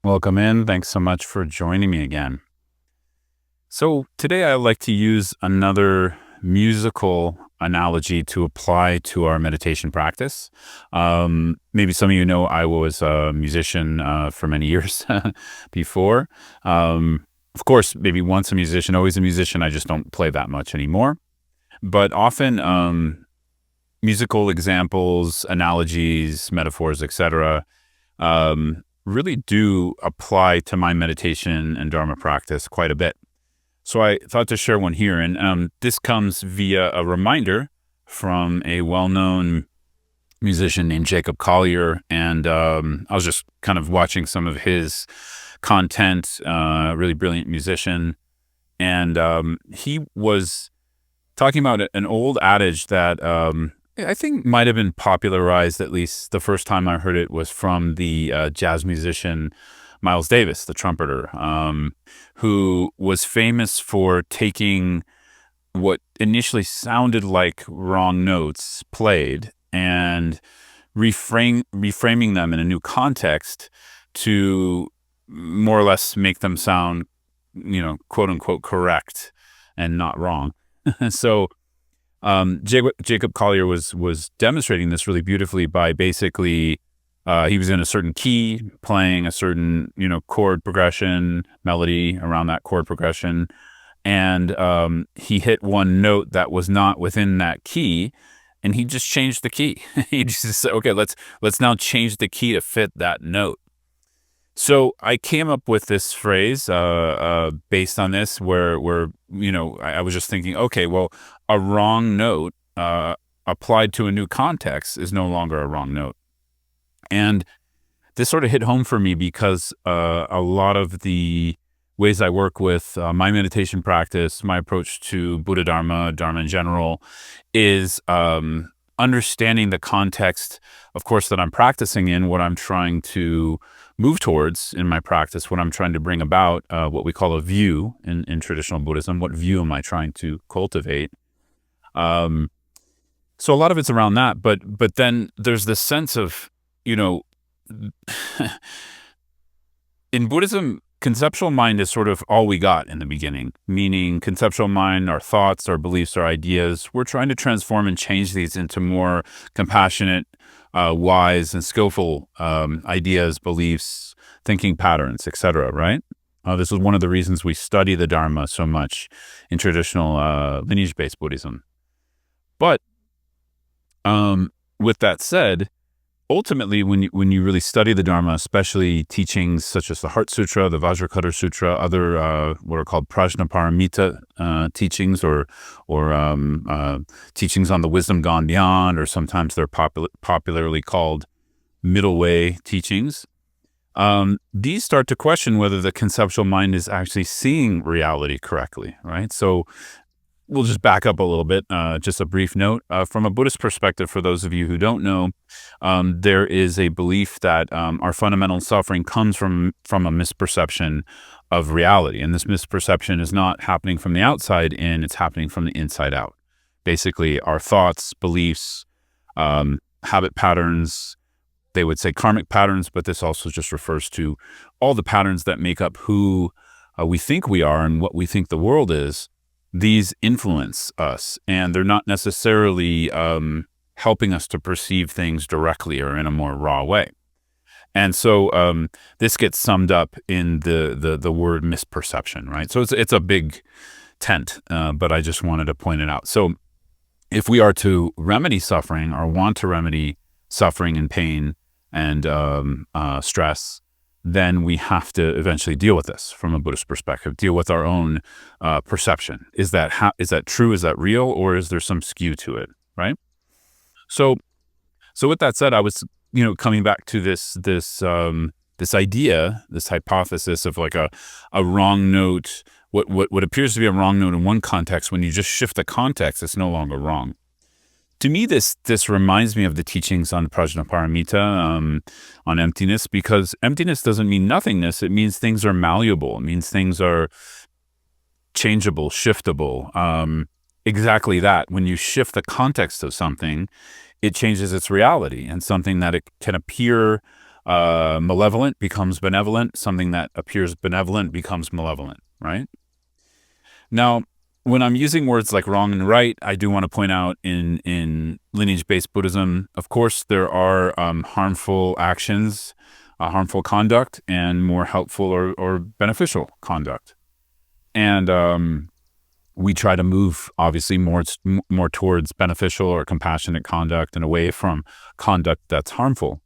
Welcome in. Thanks so much for joining me again. So, today I like to use another musical analogy to apply to our meditation practice. Maybe some of you know I was a musician for many years before. Of course, maybe once a musician, always a musician. I just don't play that much anymore. But often, musical examples, analogies, metaphors, etc., really do apply to my meditation and Dharma practice quite a bit. So I thought to share one here. And this comes via a reminder from a well-known musician named Jacob Collier. And I was just kind of watching some of his content, really brilliant musician. And he was talking about an old adage that I think might have been popularized, at least the first time I heard it was from the jazz musician Miles Davis, the trumpeter, who was famous for taking what initially sounded like wrong notes played and reframing them in a new context to more or less make them sound, quote unquote, correct and not wrong. So Jacob Collier was demonstrating this really beautifully by basically he was in a certain key, playing a certain chord progression, melody around that chord progression, and he hit one note that was not within that key, and he just changed the key. He just said, "Okay, let's now change the key to fit that note." So I came up with this phrase based on this, where I was just thinking, okay, well, a wrong note applied to a new context is no longer a wrong note, and this sort of hit home for me because a lot of the ways I work with my meditation practice, my approach to Buddha Dharma, Dharma in general, is understanding the context, of course, that I'm practicing in, what I'm trying to move towards in my practice, what I'm trying to bring about, what we call a view in traditional Buddhism. What view am I trying to cultivate? So a lot of it's around that, but then there's this sense of, in Buddhism, conceptual mind is sort of all we got in the beginning, meaning conceptual mind, our thoughts, our beliefs, our ideas. We're trying to transform and change these into more compassionate, wise, and skillful ideas, beliefs, thinking patterns, etc. Right? This is one of the reasons we study the Dharma so much in traditional lineage-based Buddhism. But with that said, ultimately, when you really study the Dharma, especially teachings such as the Heart Sutra, the Vajrakuta Sutra, other what are called Prajnaparamita teachings, or teachings on the wisdom gone beyond, or sometimes they're popularly called middle way teachings. These start to question whether the conceptual mind is actually seeing reality correctly, right? So we'll just back up a little bit. Just a brief note. From a Buddhist perspective, for those of you who don't know, there is a belief that our fundamental suffering comes from a misperception of reality. And this misperception is not happening from the outside in, it's happening from the inside out. Basically, our thoughts, beliefs, habit patterns, they would say karmic patterns, but this also just refers to all the patterns that make up who we think we are and what we think the world is. These influence us, and they're not necessarily helping us to perceive things directly or in a more raw way. And so this gets summed up in the word misperception, right? So it's a big tent, but I just wanted to point it out. So if we are to remedy suffering or want to remedy suffering and pain and stress, then we have to eventually deal with this from a Buddhist perspective, deal with our own perception. Is that true? Is that real? Or is there some skew to it, right? So with that said, I was, coming back to this idea, this hypothesis of like a wrong note, what appears to be a wrong note in one context, when you just shift the context, it's no longer wrong. To me, this reminds me of the teachings on Prajnaparamita, on emptiness, because emptiness doesn't mean nothingness. It means things are malleable. It means things are changeable, shiftable. Exactly that. When you shift the context of something, it changes its reality, and something that it can appear malevolent becomes benevolent. Something that appears benevolent becomes malevolent, right? Now, when I'm using words like wrong and right, I do want to point out in lineage-based Buddhism, of course, there are harmful actions, harmful conduct, and more helpful or beneficial conduct. And we try to move, obviously, more towards beneficial or compassionate conduct and away from conduct that's harmful.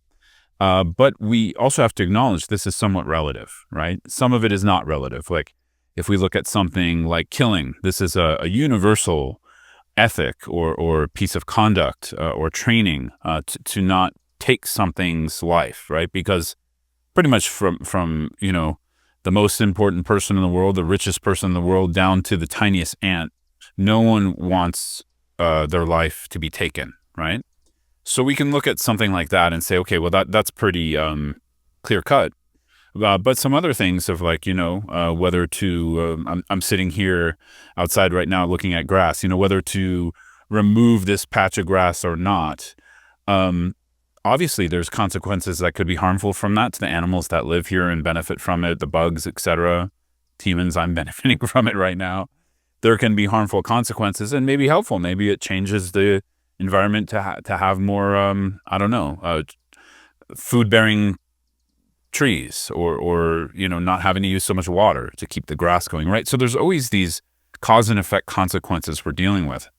But we also have to acknowledge this is somewhat relative, right? Some of it is not relative. Like, if we look at something like killing, this is a universal ethic or piece of conduct or training to not take something's life, right? Because pretty much from the most important person in the world, the richest person in the world, down to the tiniest ant, no one wants their life to be taken, right? So we can look at something like that and say, okay, well, that's pretty clear cut. But some other things of like, whether to, I'm sitting here outside right now looking at grass, whether to remove this patch of grass or not. Obviously, there's consequences that could be harmful from that to the animals that live here and benefit from it, the bugs, etc. Humans, I'm benefiting from it right now. There can be harmful consequences and maybe helpful. Maybe it changes the environment to have more, food-bearing trees or not having to use so much water to keep the grass going, right? So there's always these cause and effect consequences we're dealing with.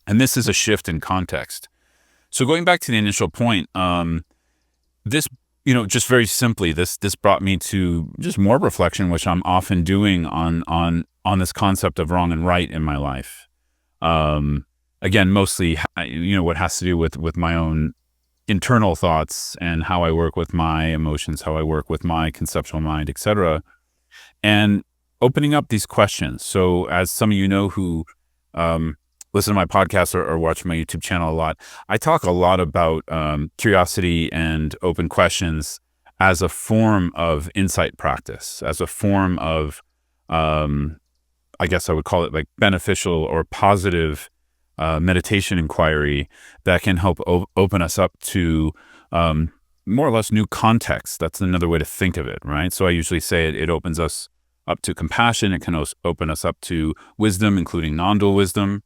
And this is a shift in context. So going back to the initial point, this, just very simply, this brought me to just more reflection, which I'm often doing on this concept of wrong and right in my life. Again, mostly, what has to do with my own internal thoughts and how I work with my emotions, how I work with my conceptual mind, etc. And opening up these questions. So as some of you know who listen to my podcast or watch my YouTube channel a lot, I talk a lot about curiosity and open questions as a form of insight practice, as a form of, I guess I would call it like beneficial or positive meditation inquiry that can help open us up to more or less new context. That's another way to think of it, right? So I usually say it opens us up to compassion. It can open us up to wisdom, including non-dual wisdom.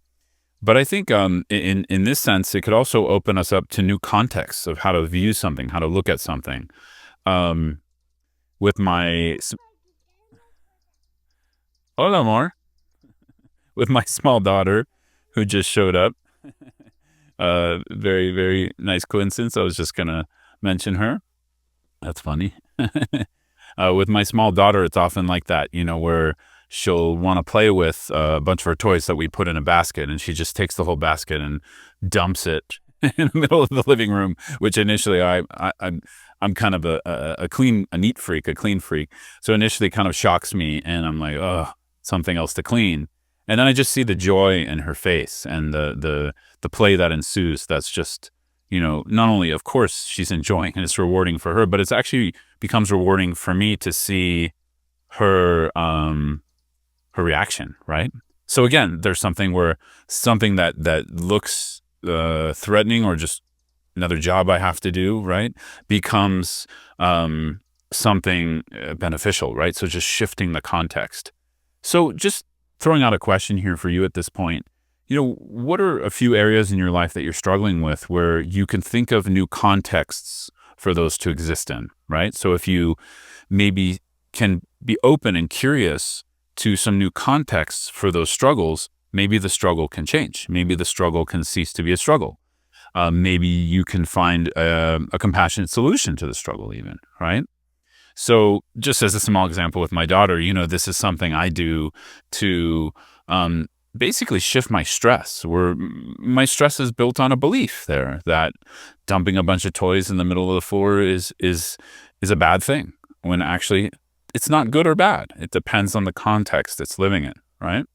But I think in this sense, it could also open us up to new contexts of how to view something, how to look at something. With my... Hola, amor. With my small daughter, who just showed up. Very, very nice coincidence. I was just going to mention her. That's funny. With my small daughter, it's often like that, where she'll want to play with a bunch of her toys that we put in a basket, and she just takes the whole basket and dumps it in the middle of the living room, which initially I'm kind of a neat freak, a clean freak. So initially kind of shocks me, and I'm like, oh, something else to clean. And then I just see the joy in her face and the play that ensues. That's just, not only, of course, she's enjoying and it's rewarding for her, but it's actually becomes rewarding for me to see her reaction, right? So again, there's something that looks threatening or just another job I have to do, right, becomes something beneficial, right? So just shifting the context. So just throwing out a question here for you at this point, what are a few areas in your life that you're struggling with where you can think of new contexts for those to exist in, right? So if you maybe can be open and curious to some new contexts for those struggles, maybe the struggle can change. Maybe the struggle can cease to be a struggle. Maybe you can find a compassionate solution to the struggle even, right? So just as a small example with my daughter, this is something I do to basically shift my stress, where my stress is built on a belief there that dumping a bunch of toys in the middle of the floor is a bad thing, when actually it's not good or bad. It depends on the context it's living in, right?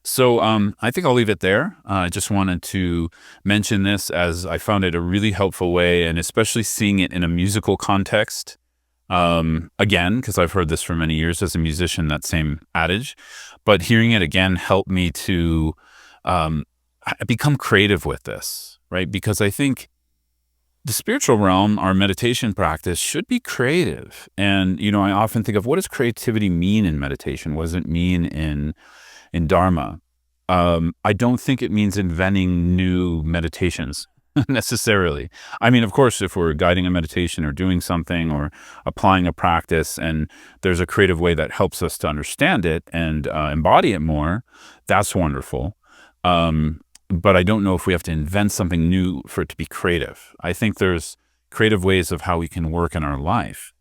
So I think I'll leave it there. I just wanted to mention this as I found it a really helpful way, and especially seeing it in a musical context. Again, because I've heard this for many years as a musician, that same adage, but hearing it again helped me to become creative with this, right? Because I think The spiritual realm, our meditation practice should be creative. And, I often think of, what does creativity mean in meditation? What does it mean in Dharma? I don't think it means inventing new meditations necessarily. I mean, of course, if we're guiding a meditation or doing something or applying a practice and there's a creative way that helps us to understand it and embody it more, that's wonderful. But I don't know if we have to invent something new for it to be creative. I think there's creative ways of how we can work in our life.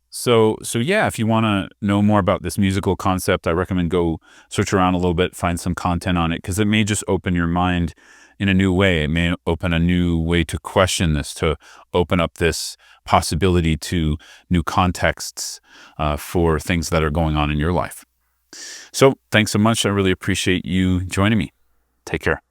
So yeah, if you want to know more about this musical concept, I recommend go search around a little bit, find some content on it, because it may just open your mind in a new way. It may open a new way to question this, to open up this possibility to new contexts for things that are going on in your life. So thanks so much. I really appreciate you joining me. Take care.